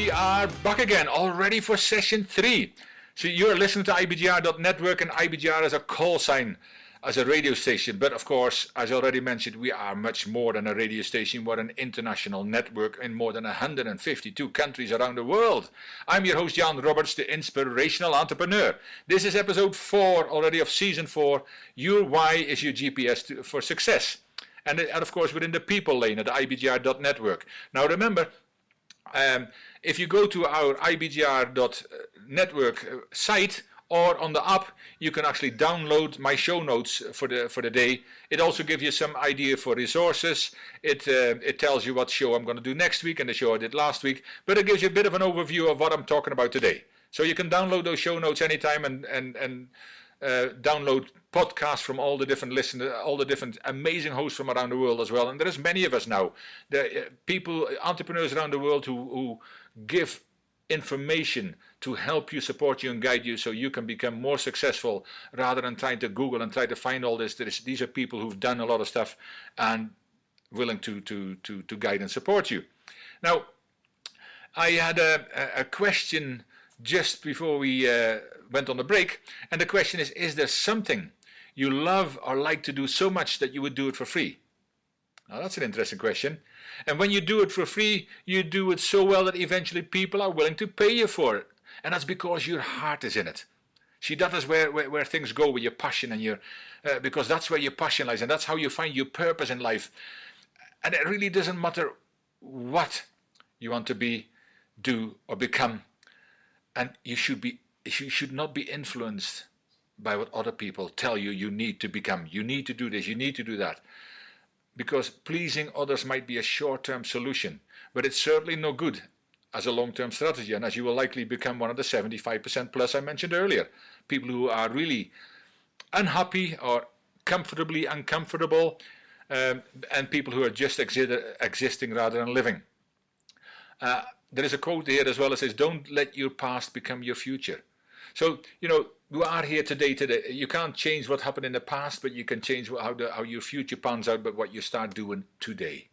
we are back again, all ready for session 3. So you're listening to IBGR.network, and IBGR is a call sign as a radio station. But of course, as I already mentioned, we are much more than a radio station. We're an international network in more than 152 countries around the world. I'm your host, Jan Roberts, the inspirational entrepreneur. This is episode 4 already of season 4. Your why is your GPS for success. And of course, within the people lane at the IBGR.network. Now remember, if you go to our IBGR.network site or on the app, you can actually download my show notes for the day. It also gives you some idea for resources. It tells you what show I'm going to do next week and the show I did last week. But it gives you a bit of an overview of what I'm talking about today. So you can download those show notes anytime and download podcasts from all the different listeners, all the different amazing hosts from around the world as well. And there's many of us now. The people, entrepreneurs around the world who give information to help you, support you, and guide you so you can become more successful rather than trying to Google and try to find all this. These are people who've done a lot of stuff and willing to guide and support you. Now, I had a question just before we went on the break, and the question is there something you love or like to do so much that you would do it for free? Now that's an interesting question. And when you do it for free, you do it so well that eventually people are willing to pay you for it. And that's because your heart is in it. See, that is where things go with your passion and your because that's where your passion lies, and that's how you find your purpose in life. And it really doesn't matter what you want to be, do, or become. And you should not be influenced by what other people tell you you need to become. You need to do this, you need to do that. Because pleasing others might be a short-term solution, but it's certainly no good as a long-term strategy, and as you will likely become one of the 75% plus I mentioned earlier. People who are really unhappy or comfortably uncomfortable, and people who are just existing rather than living. There is a quote here as well that says, "Don't let your past become your future." So, you are here today. You can't change what happened in the past, but you can change how your future pans out by what you start doing today.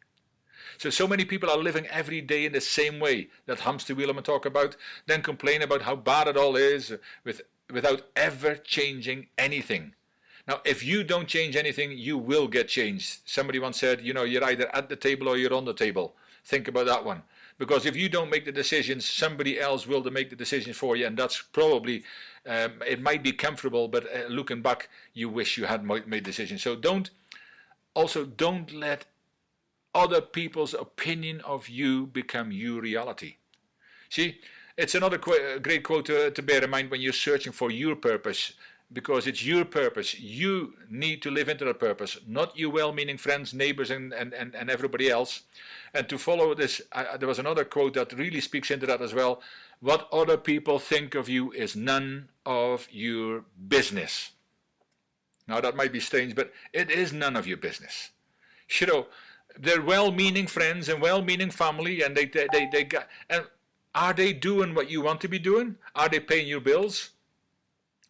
So many people are living every day in the same way, that hamster wheel I'm going to talk about, then complain about how bad it all is without ever changing anything. Now, if you don't change anything, you will get changed. Somebody once said, you're either at the table or you're on the table. Think about that one. Because if you don't make the decisions, somebody else will make the decisions for you, and that's probably, it might be comfortable, but looking back, you wish you had made decisions. So don't let other people's opinion of you become your reality. See, it's another great quote to bear in mind when you're searching for your purpose, because it's your purpose. You need to live into that purpose, not your well-meaning friends, neighbors, and everybody else. And to follow this, there was another quote that really speaks into that as well. What other people think of you is none of your business. Now that might be strange, but it is none of your business. They're well-meaning friends and well-meaning family, and they got. And are they doing what you want to be doing? Are they paying your bills?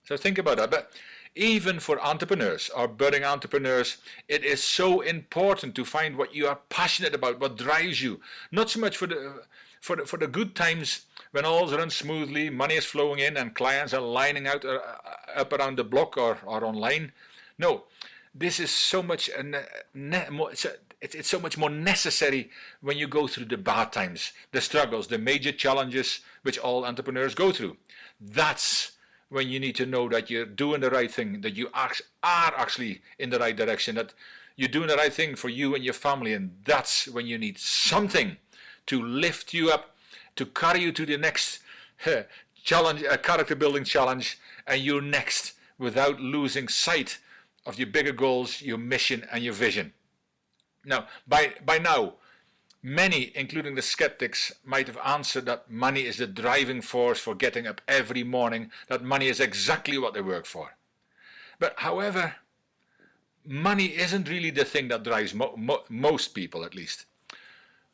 So think about that. But even for entrepreneurs or budding entrepreneurs, it is so important to find what you are passionate about, what drives you. Not so much for the good times when all runs smoothly, money is flowing in, and clients are lining out up around the block or online. No, this is so much it's so much more necessary when you go through the bad times, the struggles, the major challenges which all entrepreneurs go through. That's when you need to know that you're doing the right thing, that you are actually in the right direction, that you're doing the right thing for you and your family, and that's when you need something to lift you up, to carry you to the next challenge, a character building challenge, and you're next without losing sight of your bigger goals, your mission, and your vision. Now, by now, many, including the skeptics, might have answered that money is the driving force for getting up every morning, that money is exactly what they work for. But however, money isn't really the thing that drives most people, at least.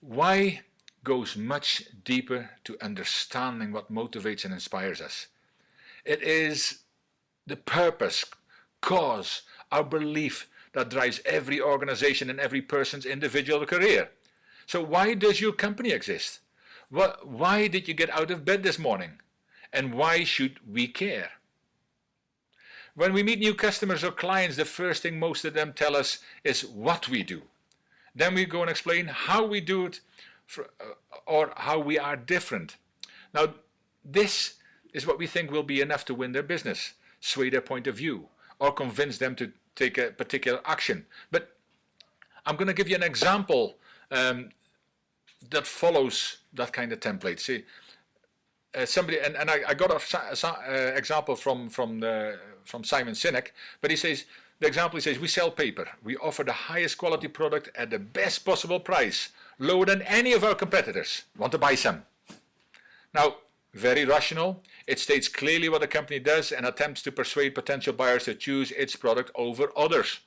Why goes much deeper to understanding what motivates and inspires us. It is the purpose, cause, our belief that drives every organization and every person's individual career. So why does your company exist? Why did you get out of bed this morning? And why should we care? When we meet new customers or clients, the first thing most of them tell us is what we do. Then we go and explain how we do it or how we are different. Now, this is what we think will be enough to win their business, sway their point of view, or convince them to take a particular action. But I'm going to give you an example that follows that kind of template. See, somebody, and I got an example from Simon Sinek, but he says, the example he says, we sell paper. We offer the highest quality product at the best possible price, lower than any of our competitors. Want to buy some? Now, very rational. It states clearly what the company does and attempts to persuade potential buyers to choose its product over others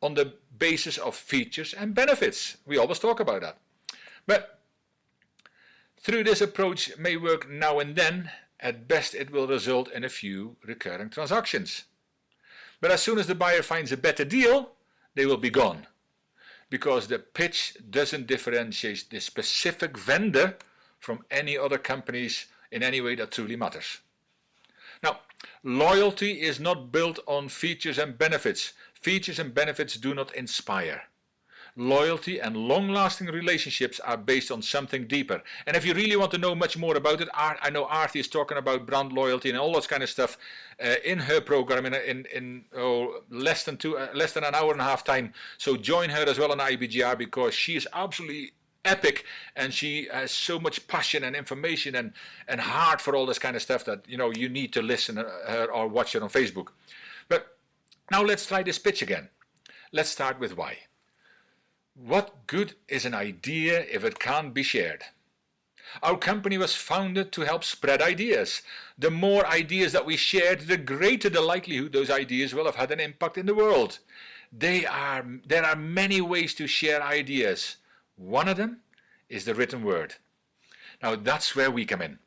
on the basis of features and benefits. We always talk about that. But through this approach may work now and then. At best, it will result in a few recurring transactions. But as soon as the buyer finds a better deal, they will be gone. Because the pitch doesn't differentiate the specific vendor from any other companies in any way that truly matters. Now, loyalty is not built on features and benefits. Features and benefits do not inspire. Loyalty and long-lasting relationships are based on something deeper. And if you really want to know much more about it, I know Aarti is talking about brand loyalty and all that kind of stuff in her program in less than an hour and a half time. So join her as well on IBGR, because she is absolutely epic and she has so much passion and information and heart for all this kind of stuff that you need to listen to her or watch her on Facebook. But now let's try this pitch again. Let's start with why. What good is an idea if it can't be shared? Our company was founded to help spread ideas. The more ideas that we shared, the greater the likelihood those ideas will have had an impact in the world. There are many ways to share ideas. One of them is the written word. Now that's where we come in.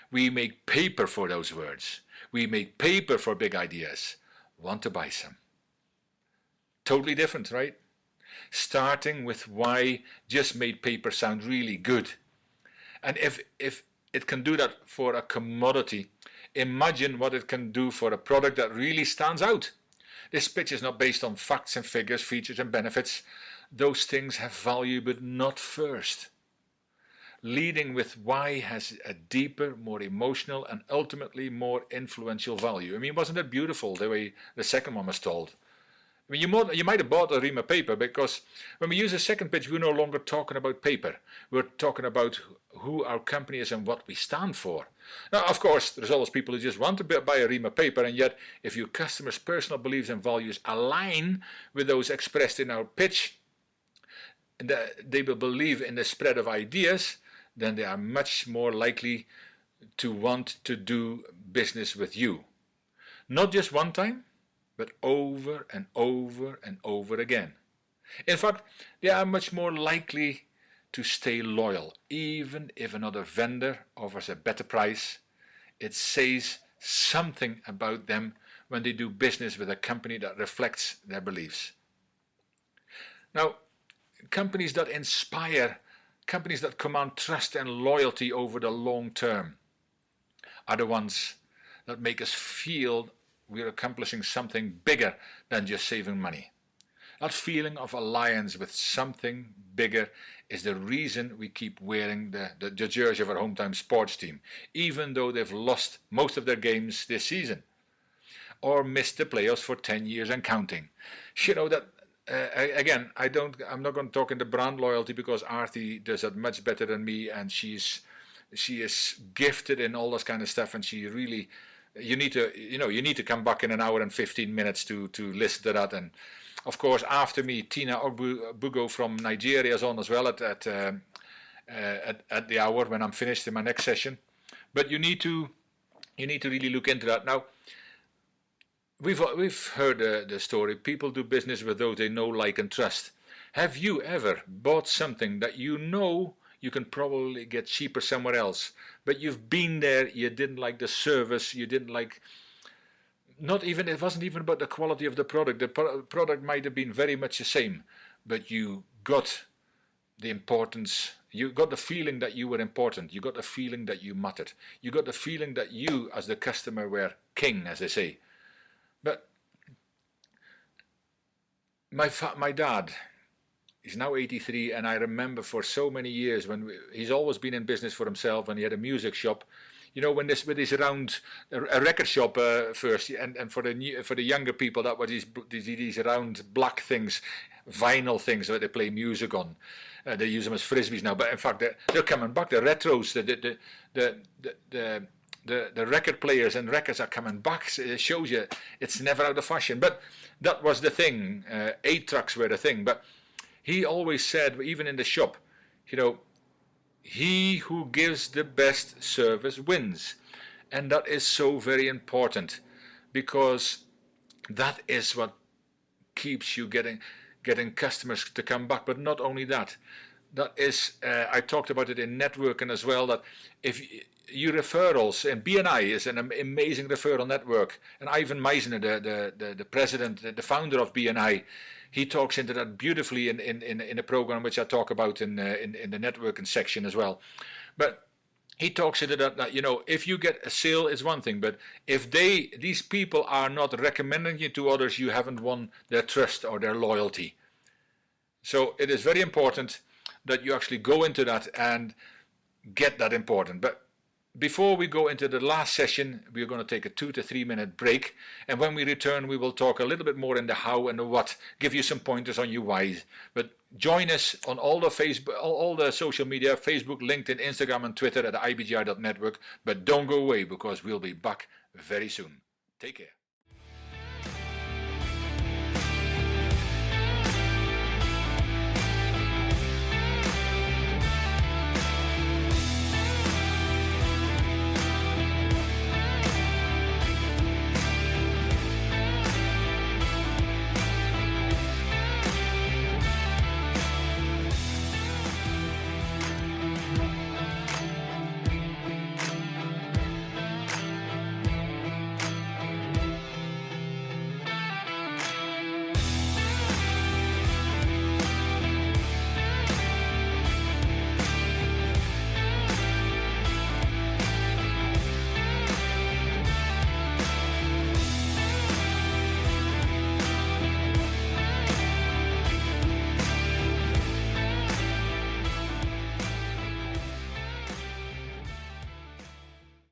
We make paper for those words. We make paper for big ideas. Want to buy some? Totally different, right? Starting with why just made paper sound really good. And if it can do that for a commodity, imagine what it can do for a product that really stands out. This pitch is not based on facts and figures, features and benefits. Those things have value, but not first. Leading with why has a deeper, more emotional and ultimately more influential value. I mean, wasn't it beautiful the way the second one was told? I mean, you might have bought a ream of paper, because when we use a second pitch, we're no longer talking about paper. We're talking about who our company is and what we stand for. Now, of course, there's always people who just want to buy a ream of paper, and yet if your customers' personal beliefs and values align with those expressed in our pitch, and they will believe in the spread of ideas, then they are much more likely to want to do business with you. Not just one time, but over and over and over again. In fact, they are much more likely to stay loyal, even if another vendor offers a better price. It says something about them when they do business with a company that reflects their beliefs. Now, companies that inspire, companies that command trust and loyalty over the long term, are the ones that make us feel we're accomplishing something bigger than just saving money. That feeling of alliance with something bigger is the reason we keep wearing the jersey of our hometown sports team, even though they've lost most of their games this season, or missed the playoffs for 10 years and counting. You know that. Again, I'm not going to talk into brand loyalty, because Aarti does that much better than me, and she is gifted in all this kind of stuff, and she really. You need to come back in an hour and 15 minutes to listen to that. And of course, after me, Tina Ogbugo from Nigeria is on as well at the hour when I'm finished in my next session. But you need to really look into that. Now, we've heard the story. People do business with those they know, like, and trust. Have you ever bought something that you know you can probably get cheaper somewhere else, but you've been there, you didn't like the service, you didn't like, it wasn't even about the quality of the product. The product might have been very much the same, but you got the importance. You got the feeling that you were important. You got the feeling that you mattered. You got the feeling that you, as the customer, were king, as they say. But my dad, he's now 83, and I remember for so many years he's always been in business for himself, and he had a music shop. You know, when this with his round a record shop first, and for the younger people, that was these round black things, vinyl things that they play music on. They use them as frisbees now, but in fact they're coming back. The retros, the record players and records are coming back. It shows you it's never out of fashion. But that was the thing. 8-tracks were the thing. But he always said, even in the shop, you know, he who gives the best service wins. And that is so very important, because that is what keeps you getting customers to come back. But not only that, that is, I talked about it in networking as well, that if you referrals, and BNI is an amazing referral network, and Ivan Meisner, the president, the founder of BNI, he talks into that beautifully in a program which I talk about in the networking section as well. But he talks into that, you know, if you get a sale is one thing, but if these people are not recommending you to others, you haven't won their trust or their loyalty. So it is very important that you actually go into that and get that important. But before we go into the last session, we're going to take a 2 to 3 minute break. And when we return, we will talk a little bit more in the how and the what, give you some pointers on your whys. But join us on all the Facebook, all the social media, Facebook, LinkedIn, Instagram, and Twitter at ibgi.network. But don't go away, because we'll be back very soon. Take care.